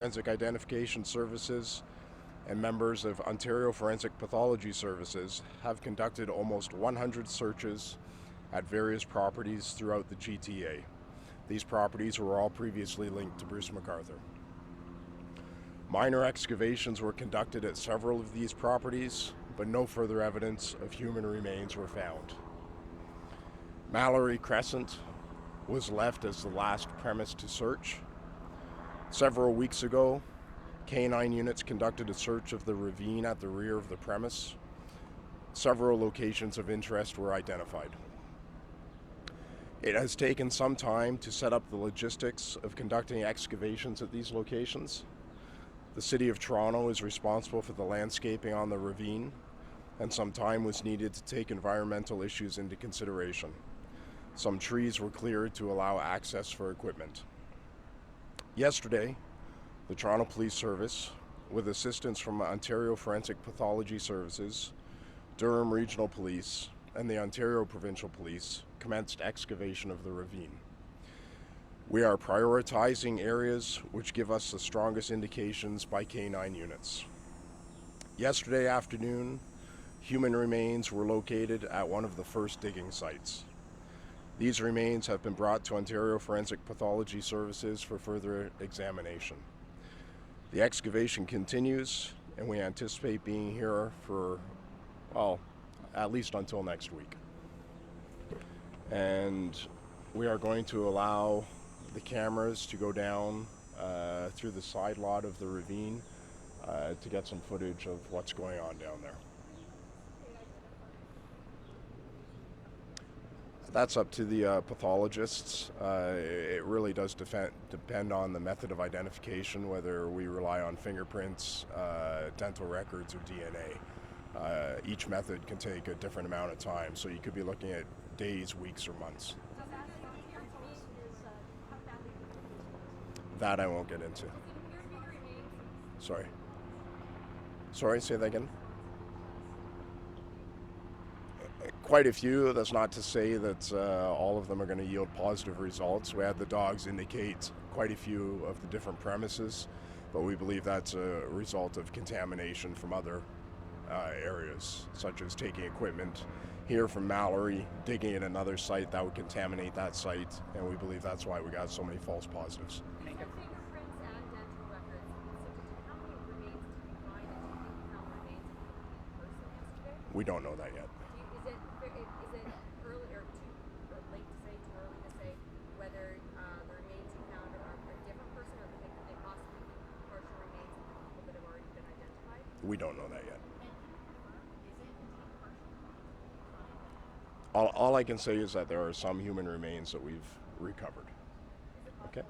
Forensic Identification Services and members of Ontario Forensic Pathology Services have conducted almost 100 searches at various properties throughout the GTA. These properties were all previously linked to Bruce McArthur. Minor excavations were conducted at several of these properties, but no further evidence of human remains were found. Mallory Crescent was left as the last premise to search. Several weeks ago, K9 units conducted a search of the ravine at the rear of the premise. Several locations of interest were identified. It has taken some time to set up the logistics of conducting excavations at these locations. The City of Toronto is responsible for the landscaping on the ravine, and some time was needed to take environmental issues into consideration. Some trees were cleared to allow access for equipment. Yesterday, the Toronto Police Service, with assistance from Ontario Forensic Pathology Services, Durham Regional Police, and the Ontario Provincial Police, commenced excavation of the ravine. We are prioritizing areas which give us the strongest indications by K9 units. Yesterday afternoon, human remains were located at one of the first digging sites. These remains have been brought to Ontario Forensic Pathology Services for further examination. The excavation continues, and we anticipate being here for, at least until next week. And we are going to allow the cameras to go down through the side lot of the ravine to get some footage of what's going on down there. That's up to the pathologists. It really does depend on the method of identification, whether we rely on fingerprints, dental records, or DNA. Each method can take a different amount of time, so you could be looking at days, weeks, or months. That I won't get into. Sorry, say that again? Quite a few. That's not to say that all of them are going to yield positive results. We had the dogs indicate quite a few of the different premises, but we believe that's a result of contamination from other areas, such as taking equipment here from Mallory, digging at another site that would contaminate that site, and we believe that's why we got so many false positives. We don't know that yet. Is it early or too late to say, too early to say whether the remains you found are a different person, or could they possibly be partial remains of people that have already been identified? We don't know that yet. All I can say is that there are some human remains that we've recovered. Okay.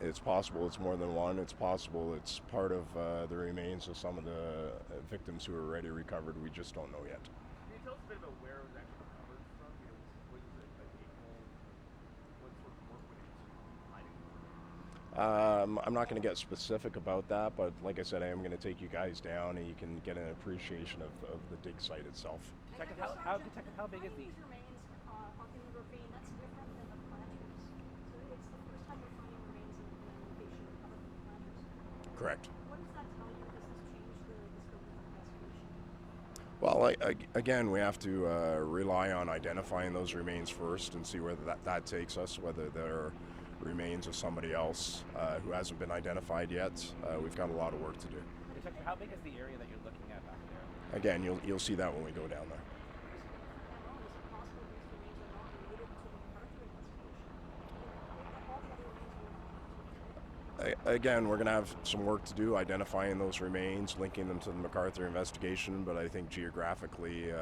It's possible it's more than one. It's possible it's part of the remains of some of the victims who are already recovered. We just don't know yet. Can you tell us a bit about where it was actually recovered from? Was it a vehicle? What sort of work went into hiding? I'm not going to get specific about that, but like I said, I am going to take you guys down, and you can get an appreciation of the dig site itself. Detective, how big is the remains on the ravine? That's different than the planters. So it's the first time we're finding remains in a location recovered from the planters. Correct. What does that tell you? Does this change the scope of investigation? Well, again, we have to rely on identifying those remains first and see where that takes us, whether they're remains of somebody else who hasn't been identified yet. We've got a lot of work to do. Detective, how big is the area that you're looking at back there? Again, you'll see that when we go down there. Again, we're going to have some work to do identifying those remains, linking them to the McArthur investigation, but I think geographically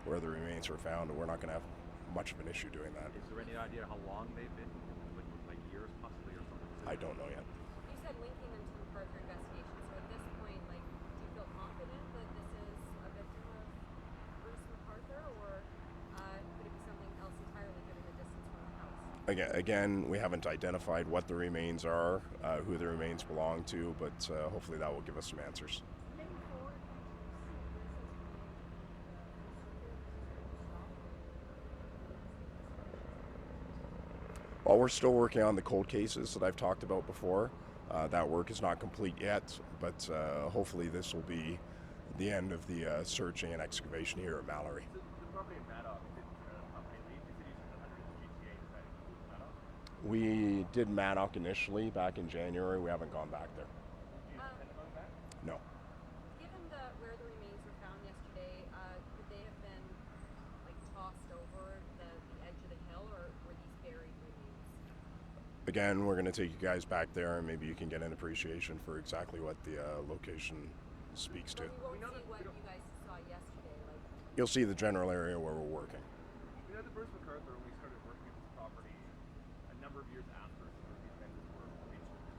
where the remains were found, we're not going to have much of an issue doing that. Is there any idea how long they've been, like years possibly or something? I don't know yet. You said linking them to the McArthur investigation, so at this point, do you feel confident that this is a victim of Bruce McArthur, or could it be something else entirely given the distance from the house? Again, we haven't identified what the remains are, who the remains belong to, but hopefully that will give us some answers. Well, we're still working on the cold cases that I've talked about before. That work is not complete yet, but hopefully this will be the end of the searching and excavation here at Mallory. So the property in Maddox, you said you spent 100 GTA. Does that include Maddox? We did Maddock initially back in January. We haven't gone back there. Do you intend on going back? No. Given where the remains were found yesterday, could they have been like tossed over the edge of the hill, or were these buried remains? Again, we're going to take you guys back there, and maybe you can get an appreciation for exactly what the location speaks to. But we know won't that see what we don't- you guys saw yesterday. Like, You'll see the general area where we're working. We know that Bruce McArthur, when we started working at this property a number of years after some of these men were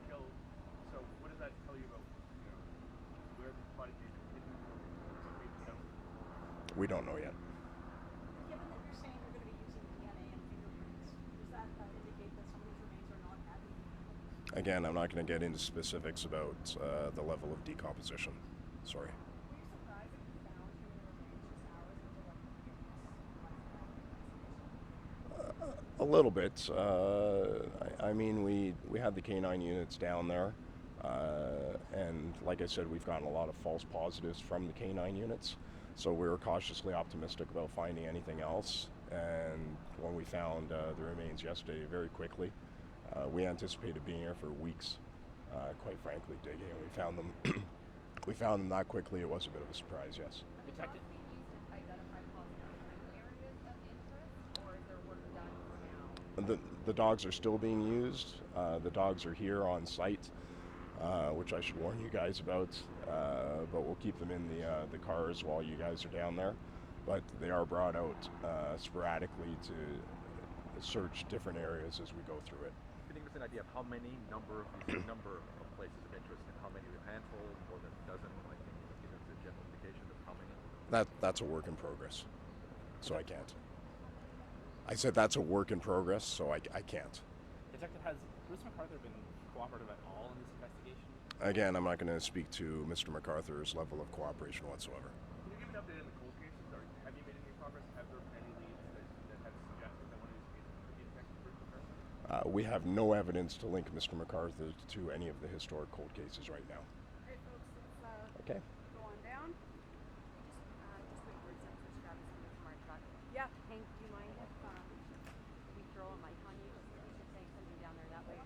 killed. So what does that tell you about, where the body may have been hidden, what may be found? We don't know yet. Given that you're saying you're going to be using DNA and fingerprints, does that indicate that some of these remains are not abnormal? Again, I'm not going to get into specifics about the level of decomposition. Sorry. were you surprised that you found human remains just hours into A little bit. I mean, we had the canine units down there, and like I said, we've gotten a lot of false positives from the canine units. So we were cautiously optimistic about finding anything else. And when we found the remains yesterday, very quickly, we anticipated being here for weeks. Quite frankly, digging, and we found them. We found them that quickly. It was a bit of a surprise, yes. Detective. Being used to identify possible areas of interest, or is there work done for now? The dogs are still being used. The dogs are here on site, which I should warn you guys about. But we'll keep them in the cars while you guys are down there. But they are brought out sporadically to search different areas as we go through it. Can you give us an idea of how many number of places of interest, and how many, a handful, more than a dozen? I think give us a general indication of how many. That's a work in progress, so I can't. I said that's a work in progress, so I can't. Detective, has Bruce McArthur been cooperative at all in this investigation? Again, I'm not going to speak to Mr. McArthur's level of cooperation whatsoever. Can you give an update on the cold cases? Or have you made any progress? Have there been any leads that have suggested that one of these cases could be detected Bruce McArthur? We have no evidence to link Mr. McArthur to any of the historic cold cases right now. All right, folks, let's Okay. go on down. Just wait for sensors grabbing something from our truck. Yeah. Hank, do you mind if we throw a mic on you? We should say something down there that way.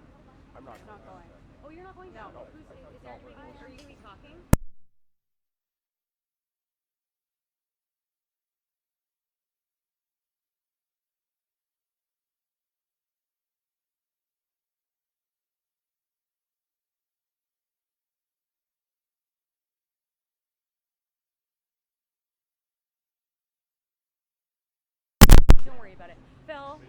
I'm not It's not going. Oh, you're not going down. No. Is there anybody? Are you going to be talking? Don't worry about it. Phil,